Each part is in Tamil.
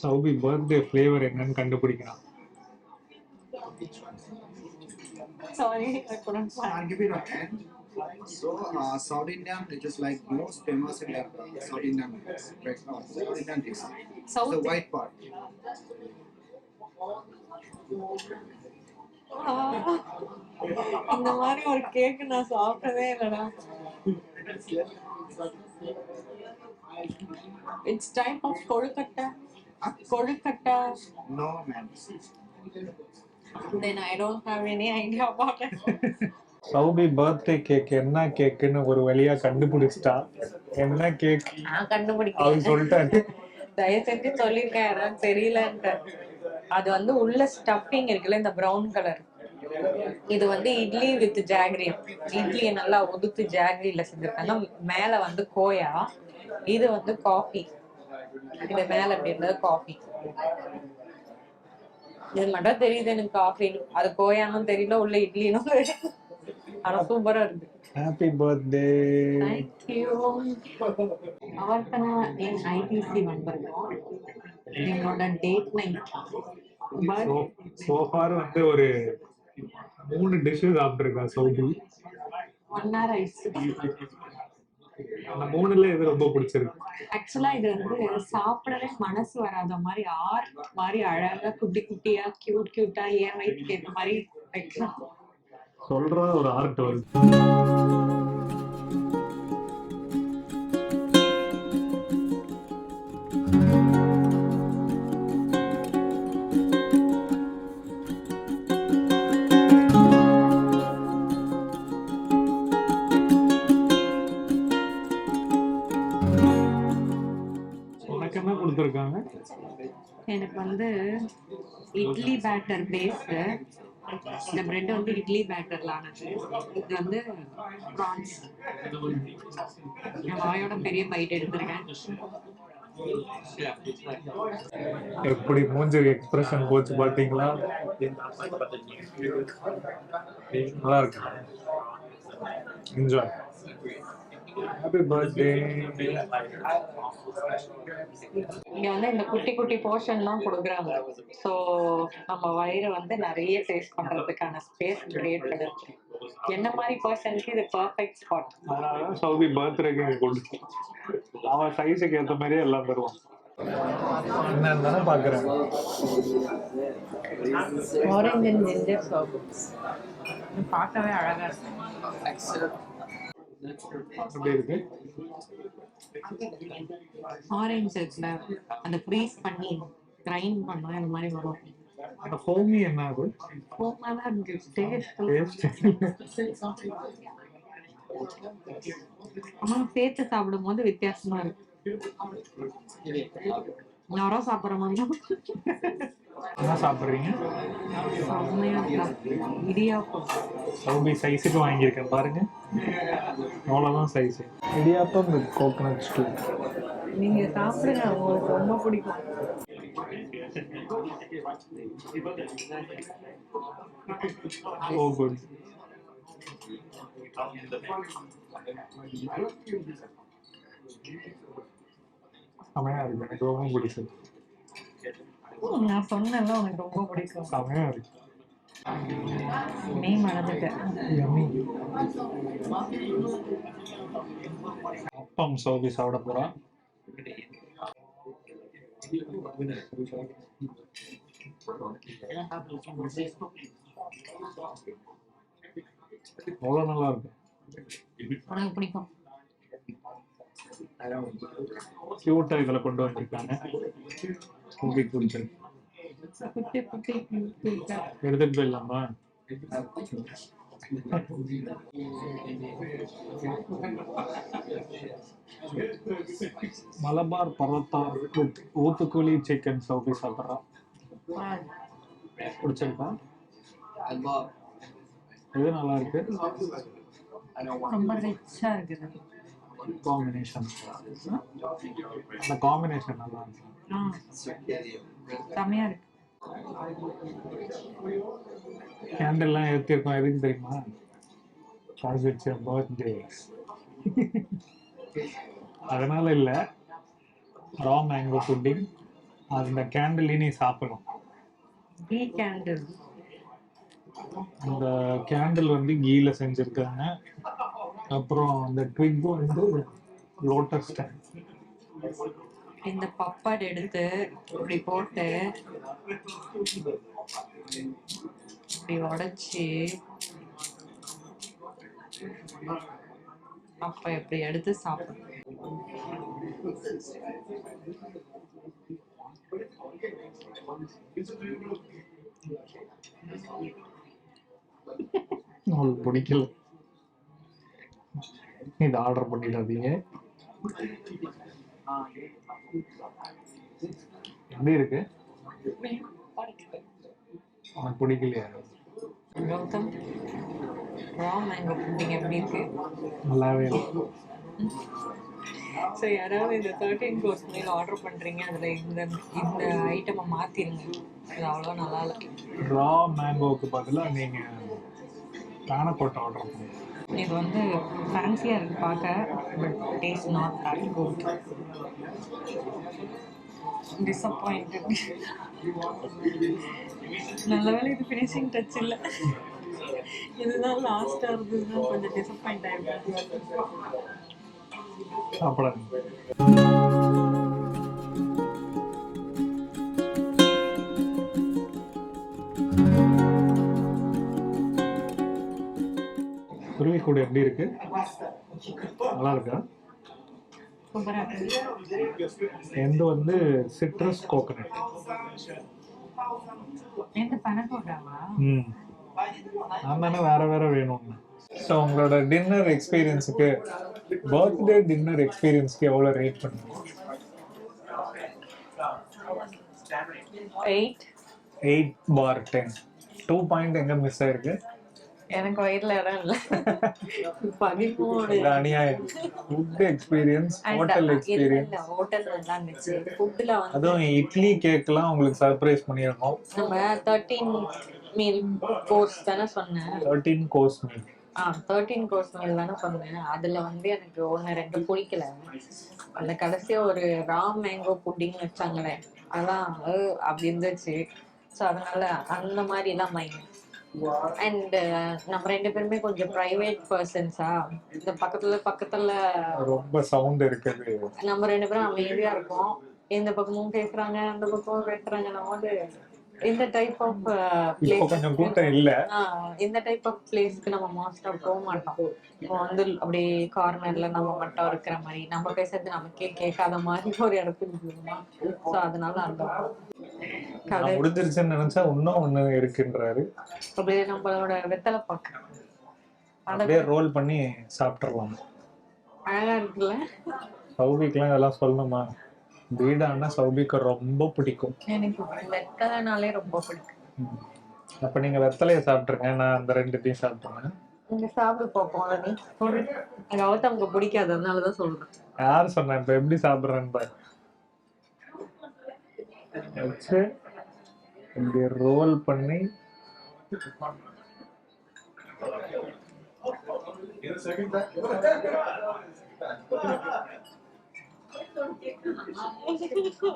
சௌபி பர்த்டே ஃப்ளேவர் என்னன்னு கண்டுபிடிக்கிறான். Sorry, I couldn't find. I'll give it a hand. So, South Indian, it is like most famous in like South Indian breakfast, South Indian dish. South The white part. இந்த மாதிரி ஒரு கேக் நான் சாப்பிட்டதே இல்லடா. It's type of kozhukattai. Kozhukattai. No, man. Then I don't have any idea about it. சௌபி பர்த்டே கேக் என்ன கேக்குன்னு ஒரு வழியா கண்டுபிடிச்சிட்டா. என்ன கேக் நான் கண்டுபிடிக்கல. அவன் சொல்லிட்டாரு. தயவு செஞ்சு சொல்லிருக்கேன், எனக்கு தெரியலன்ட்டு. அது வந்து உள்ள ஸ்டஃபிங் இருக்குல்ல, இந்த ப்ரௌன் கலர். இது வந்து இட்லி வித் ஜாகரி. இட்லியை நல்லா உதுத்து ஜாகரியில செஞ்சிருக்காங்க. மேல வந்து கோயா, இது வந்து காஃபி. இது மேல அப்படி இருந்தது காஃபி. இது மட்டும் தெரியுது எனக்கு காஃபின்னு. அது கோயானும் தெரியல, உள்ள இட்லினும் தெரியல. ஆனா சூப்பரா இருக்கு. Happy birthday. Thank you. அவர்த்தனா என் ஐடிசி வந்திருக்கோம். எங்களோட டேட் நைட். சோ ஃபார் வந்து ஒரு 3 டிஷ் சாப்பிட்டுருக்கா சௌபி. 1 hour ஆயிடுச்சு. அந்த 3ல எது ரொம்ப பிடிச்சிருக்கு? ஆக்சுவலா இது வந்து சாப்பிடவே மனசு வராத மாதிரி ஆர்ட் மாதிரி அழகா குட்டி குட்டியா கியூட்டா என் வயிற்றுக்கு ஏற்ற மாதிரி வைக்கலாம். சொல்ற ஒரு ஆர்ட் வருது. உனக்கு என்ன கொடுத்துருக்காங்க? எனக்கு வந்து இட்லி பேட்டர் பேஸ்டு. இந்த பிரெட் வந்து இட்லி பேட்டர்ல ஆனது. இது வந்து ப்ரான்ஸ். என் வாயோட பெரிய பைட் எடுத்திருக்கேன். எப்படி மூஞ்சி எக்ஸ்பிரஷன் போச்சு பாத்தீங்களா? நல்லா இருக்கு. என்ஜாய். Happy birthday. இங்க வந்து இந்த குட்டி குட்டி போர்ஷன் தான் கொடுக்குறாங்க. ஸோ நம்ம வயிறு வந்து நிறைய டேஸ்ட் பண்றதுக்கான ஸ்பேஸ் கிரியேட் பண்ணுது. என்ன மாதிரி பர்சனுக்கு இது பர்ஃபெக்ட் ஸ்பாட். அதனால சௌபி பர்த்டேக்கு கொடுத்து அவன் சைஸுக்கு ஏற்ற மாதிரியே எல்லாம் தருவான். என்னன்னு பாக்குறேன். ஆரஞ்சு அண்ட் ஜிஞ்சர் சர்ப் பார்க்கவே அழகா இருக்கு. எப்படி இருக்கு? ஆரஞ்சு இருக்குல்ல, அதை ஃப்ரீஸ் பண்ணி கிரைண்ட் பண்ணா இந்த மாதிரி வரும். அந்த ஹோமி என்ன அது? சூப்பரா இருக்கு. டேஸ்ட் ஆனா சேர்த்து சாப்பிடும் போது வித்தியாசமா இருக்கு. யாரோ சாப்பிட்ற மாதிரி. என்ன சாப்பிடுறீங்க? இடியாப்பம். சௌபி சைஸுக்கு வாங்கியிருக்கேன் பாருங்க. அவ்வளோதான் சைஸ். இடியாப்பம் வித் கோகனட் ஸ்டூ. நீங்க சாப்பிடுங்க, உங்களுக்கு ரொம்ப பிடிக்கும். ஓ குட். செமையா இருக்கு. எனக்கு ரொம்ப பிடிச்சது. நான் சொன்னேன்ல உனக்கு ரொம்ப பிடிக்கும். செமையா இருக்கு. நீ மறந்துட்டேன். அப்பம் சௌபி சாப்பிட போறான். அவ்வளோ நல்லா இருக்கு. உனக்கு பிடிக்கும். கியூட்டா இதுல கொண்டு வந்திருக்காங்க. சௌபி பிடிச்சிருக்கு. குட்டி குட்டி எடுத்துட்டு போயிடலாமா? மலபார் பரோட்டா வித் ஊத்துக்குழி சிக்கன் சவுபி சாப்பிட்றான். பிடிச்சிருக்கா? எது நல்லா இருக்கு? ரொம்ப ரிச்சா இருக்குது. காம்பினேஷன், அந்த காம்பினேஷன் நல்லா இருக்கு. செமையா இருக்கு. கேண்டல்லாம் ஏற்றிருக்கோம், எதுக்கு தெரியுமா? காசு வச்ச பர்த்டே. அதனால இல்லை, ரா மேங்கோ புட்டிங் அந்த கேண்டில் நீ சாப்பிடணும். Key candle. அந்த கேண்டில் வந்து கீல செஞ்சிருக்காங்க. அப்புறம் அந்த ட்விக் வந்து லோட்டஸ் ஸ்டைல். இந்த பப்பாடு எடுத்து இப்படி போட்டு இப்படி உடைச்சி அப்ப இப்படி எடுத்து சாப்பிடணும். உங்களுக்கு பிடிக்கல, இது ஆர்டர் பண்ணிடாதீங்க. எப்படி இருக்கு? உனக்கு பிடிக்கலையா? கௌதம், ரா மேங்கோ புட்டிங் எப்படி இருக்கு? நல்லாவே இல்லை. ஸோ யாராவது இந்த 13 கோர்ஸ் மீல் ஆர்டர் பண்ணுறீங்க, அதில் இந்த இந்த ஐட்டமை மாற்றிடுங்க. அது அவ்வளோ நல்லா இல்லை. ரா மேங்கோவுக்கு பதிலாக நீங்கள் பேனக்கோட்டை ஆர்டர் பண்ணுங்க. இது வந்து ஃபேன்சியாக இருக்கு பார்க்க, but taste not that good. Disappointed. நல்ல வேளை இது ஃபினிஷிங் டச் இல்லை. இதுதான் லாஸ்ட்டாக இருந்ததுன்னா கொஞ்சம் டிசப்பாயிண்ட் ஆகிருப்பேன். சாப்பிடாதீங்க. குருவி கூட எப்படி இருக்கு? நல்லா இருக்கா? சூப்பராக இருக்கு. எந்த வந்து சிட்ரஸ் கோகனட். எந்த பனகோடாவா? நான் தானே வேற வேற வேணும்னு. ஸோ உங்களோட டின்னர் எக்ஸ்பீரியன்ஸுக்கு, பர்த்டே டின்னர் எக்ஸ்பீரியன்ஸ்க்கு எவ்வளோ ரேட் பண்ணுங்க? 8/10. 2 பாயிண்ட் எங்க மிஸ் ஆயிருக்கு? எனக்கு வயிறுல இடம் இல்லை. 13. இது அநியாயம். Food experience, hotel experience. Hotel நல்லா இருந்துச்சு. ஃபுட்ல வந்து அதுவும் இட்லி கேக்லாம் உங்களுக்கு சர்ப்ரைஸ் பண்ணியிருக்கோம். நம்ம 13 மீல் கோர்ஸ் தானே சொன்னேன். 13 கோர்ஸ் மீல். 13 கோர்ஸ் மீல் தானே சொன்னேன். அதுல வந்து எனக்கு 1-2 பிடிக்கல. அந்த கடைசியா ஒரு ரா மேங்கோ புட்டிங் வச்சாங்களே, அதான் அப்படி இருந்துச்சு. ஸோ அதனால அந்த மாதிரி எல்லாம் மைண்ட். அண்ட் நம்ம 2 பேருமே கொஞ்சம் பிரைவேட் பர்சன்ஸா, இந்த பக்கத்துல ரொம்ப சவுண்ட் இருக்குது. நம்ம 2 பேரும் அமைதியா இருக்கோம். இந்த பக்கமும் பேசுறாங்க, அந்த பக்கமும் பேசுறாங்க. நம்ம வந்து இந்த டைப் ஆஃப் இப்போ கொஞ்சம் கூட்டம் இல்ல. இந்த டைப் ஆஃப் பிளேஸ்க்கு நம்ம மோஸ்டா போக மாட்டோம். இப்போ வந்து அப்படியே கார்னர்ல நம்ம மட்டும் இருக்கிற மாதிரி, நம்ம பேசுறது நமக்கே கேட்காத மாதிரி ஒரு இடத்துக்கு போகணும். ஸோ அதனால அந்த கடை முடிஞ்சிருச்சுன்னு நினைச்சா இன்னும் ஒண்ணு இருக்குன்றாரு. அப்படியே நம்மளோட வெத்தலை பாக்கு அப்படியே ரோல் பண்ணி சாப்பிட்டுறலாம். அழகா இருக்குல்ல? சௌபிக்கெல்லாம் இதெல்லாம் சொல்லணுமா? பீடான்னா சௌபிக்கு ரொம்ப பிடிக்கும். எனக்கு வெத்தலைனாலே ரொம்ப பிடிக்கும். அப்ப நீங்க வெத்தலையை சாப்பிட்டுருங்க, நான் அந்த 2 சாப்பிட்டுறேன். நீங்க சாப்பிட போப்போம். நீ சொல்லு. கௌதம்க்கு பிடிக்காது, அதனாலதான் சொல்றேன். யார் சொன்னா? இப்ப எப்படி சாப்பிடுறேன்னு பாரு. வச்சு இப்படி ரோல் பண்ணி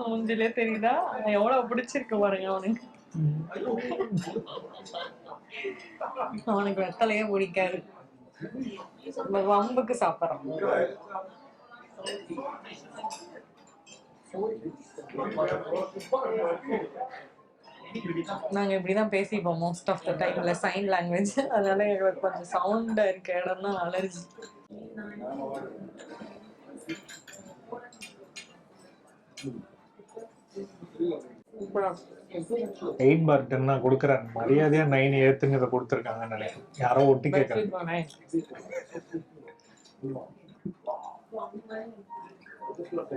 மூஞ்சிலே தெரியுதா எவ்வளவு பிடிச்சிருக்கு பாருங்க அவனுக்கு. அவனுக்கு வெத்தலையே பிடிக்காது, வம்புக்கு சாப்பிட்றான். நாங்க இப்படிதான் பேசிப்போம் மோஸ்ட் ஆஃப் த டைம்ல, சைன் லாங்குவேஜ். அதனால எங்களுக்கு கொஞ்சம் சவுண்டா இருக்க இடம் தான் அலர்ஜி. 8 பார் 10 நான் கொடுக்குறேன் மரியாதையா 9 ஏத்துங்க இதை கொடுத்துருக்காங்கன்னு நினைக்கிறேன். யாரோ ஒட்டி கேட்கறேன். But